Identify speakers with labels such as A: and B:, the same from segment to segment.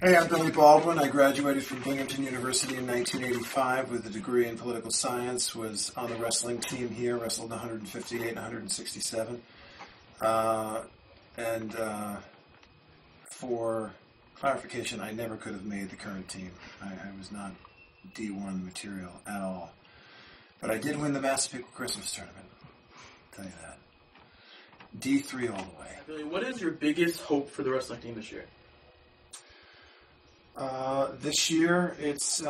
A: Hey, I'm Billy Baldwin. I graduated from Binghamton University in 1985 with a degree in political science, was on the wrestling team here, wrestled 158 and 167. And for clarification, I never could have made the current team. I was not D1 material at all. But I did win the Massapequa Christmas tournament. I'll tell you that. D3 all the way.
B: Billy, what is your biggest hope for the wrestling team this year?
A: This year, it's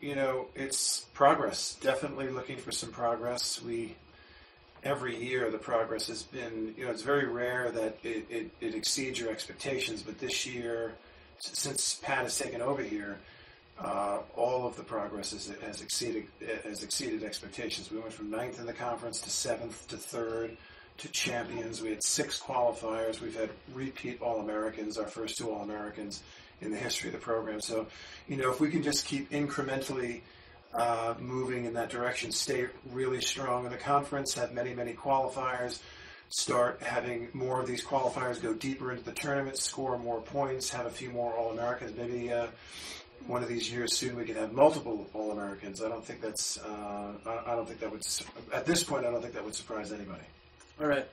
A: it's progress. Definitely looking for some progress. Every year the progress has been, it's very rare that it exceeds your expectations. But this year, since Pat has taken over here, all of the progress has exceeded expectations. We went from 9th in the conference to 7th to 3rd to champions. We had 6 qualifiers. We've had repeat All-Americans, our first 2 All-Americans in the history of the program. So, if we can just keep incrementally moving in that direction, stay really strong in the conference, have many, many qualifiers, start having more of these qualifiers go deeper into the tournament, score more points, have a few more All-Americans. Maybe one of these years soon we can have multiple All-Americans. I don't think that would, at this point, I don't think that would surprise anybody.
B: All right.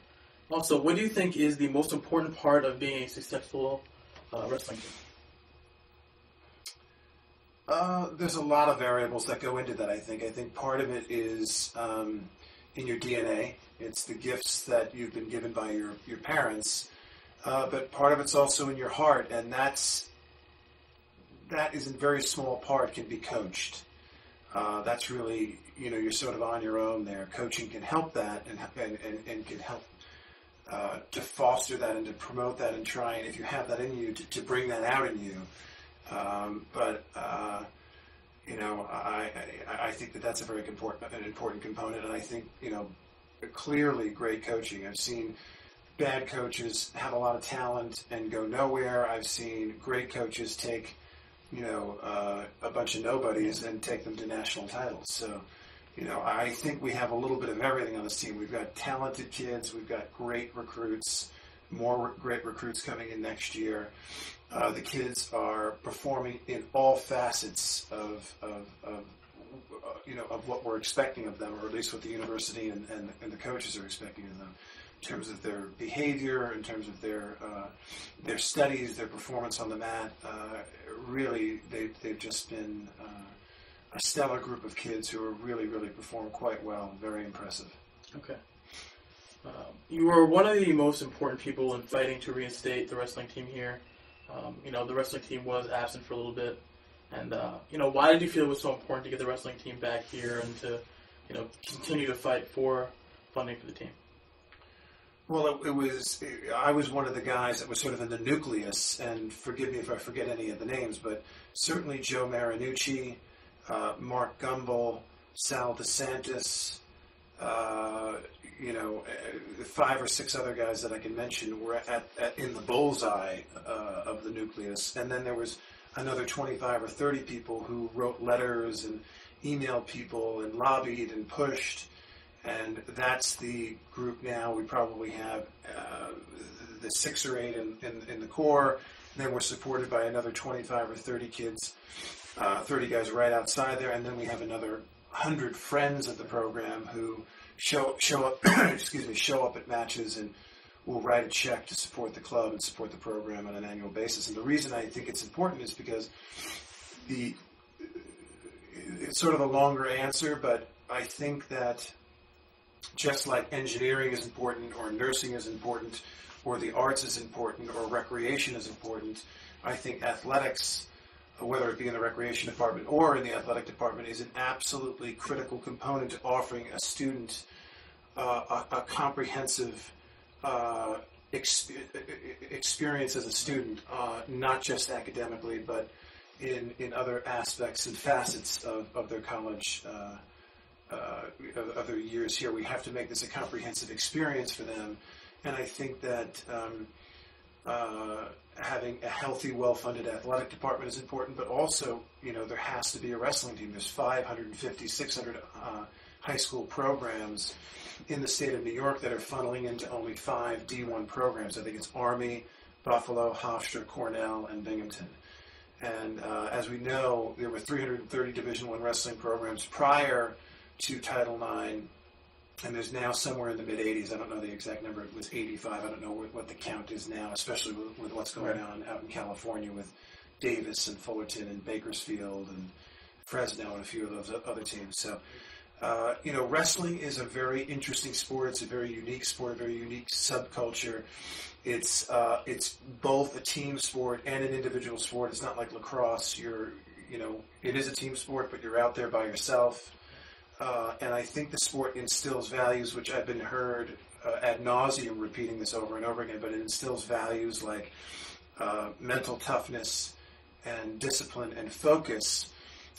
B: Also, what do you think is the most important part of being a successful wrestling team?
A: There's a lot of variables that go into that, I think. I think part of it is in your DNA. It's the gifts that you've been given by your parents. But part of it's also in your heart, and that is in very small part can be coached. That's really, you're sort of on your own there. Coaching can help that and can help to foster that and to promote that and try, and if you have that in you, to bring that out in you. I think that's a very important component, and I think, clearly great coaching. I've seen bad coaches have a lot of talent and go nowhere. I've seen great coaches take, a bunch of nobodies and take them to national titles. So, I think we have a little bit of everything on this team. We've got talented kids. We've got great recruits, more great recruits coming in next year. The kids are performing in all facets of what we're expecting of them, or at least what the university and the coaches are expecting of them, in terms of their behavior, in terms of their studies, their performance on the mat. Really, they've just been a stellar group of kids who are really perform quite well. Very impressive.
B: Okay. You were one of the most important people in fighting to reinstate the wrestling team here. The wrestling team was absent for a little bit. And, why did you feel it was so important to get the wrestling team back here and to, continue to fight for funding for the team?
A: Well, I was one of the guys that was sort of in the nucleus, and forgive me if I forget any of the names, but certainly Joe Marinucci, Mark Gumbel, Sal DeSantis, 5 or 6 other guys that I can mention were in the bullseye of the nucleus. And then there was another 25 or 30 people who wrote letters and emailed people and lobbied and pushed. And that's the group now. We probably have the 6 or 8 in the core. And then we're supported by another 25 or 30 kids, 30 guys right outside there. And then we have another 100 friends of the program who show up at matches and will write a check to support the club and support the program on an annual basis. And the reason I think it's important is because it's sort of a longer answer, but I think that just like engineering is important, or nursing is important, or the arts is important, or recreation is important, I think athletics, whether it be in the recreation department or in the athletic department, is an absolutely critical component to offering a student a comprehensive experience as a student, not just academically, but in other aspects and facets of their college, of their years here. We have to make this a comprehensive experience for them, and I think that having a healthy, well-funded athletic department is important, but also, there has to be a wrestling team. There's 550, 600 high school programs in the state of New York that are funneling into only 5 D1 programs. I think it's Army, Buffalo, Hofstra, Cornell, and Binghamton. And as we know, there were 330 Division I wrestling programs prior to Title IX, and there's now somewhere in the mid-80s. I don't know the exact number. It was 85. I don't know what the count is now, especially with what's going on out in California with Davis and Fullerton and Bakersfield and Fresno and a few of those other teams. So, wrestling is a very interesting sport. It's a very unique sport, a very unique subculture. It's both a team sport and an individual sport. It's not like lacrosse. It is a team sport, but you're out there by yourself. And I think the sport instills values, which I've been heard ad nauseum repeating this over and over again, but it instills values like mental toughness and discipline and focus.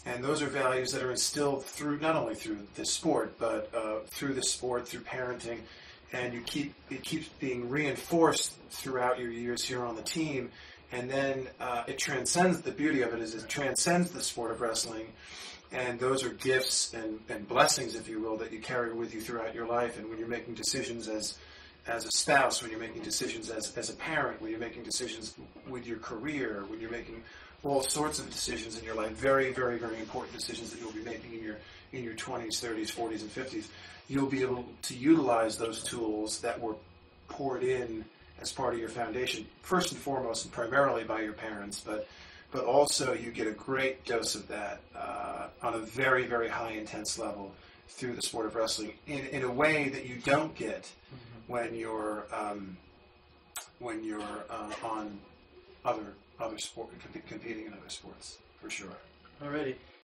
A: And those are values that are instilled through not only through the sport, but through the sport, through parenting, and it keeps being reinforced throughout your years here on the team. And then it transcends, the beauty of it is it transcends the sport of wrestling, and those are gifts and blessings, if you will, that you carry with you throughout your life. And when you're making decisions as a spouse, when you're making decisions as a parent, when you're making decisions with your career, when you're making all sorts of decisions in your life, very, very, very important decisions that you'll be making in your 20s, 30s, 40s, and 50s, you'll be able to utilize those tools that were poured in as part of your foundation, first and foremost and primarily by your parents, but also you get a great dose of that on a very, very high intense level through the sport of wrestling in a way that you don't get when you're on other sport, competing in other sports, for sure.
B: Alrighty.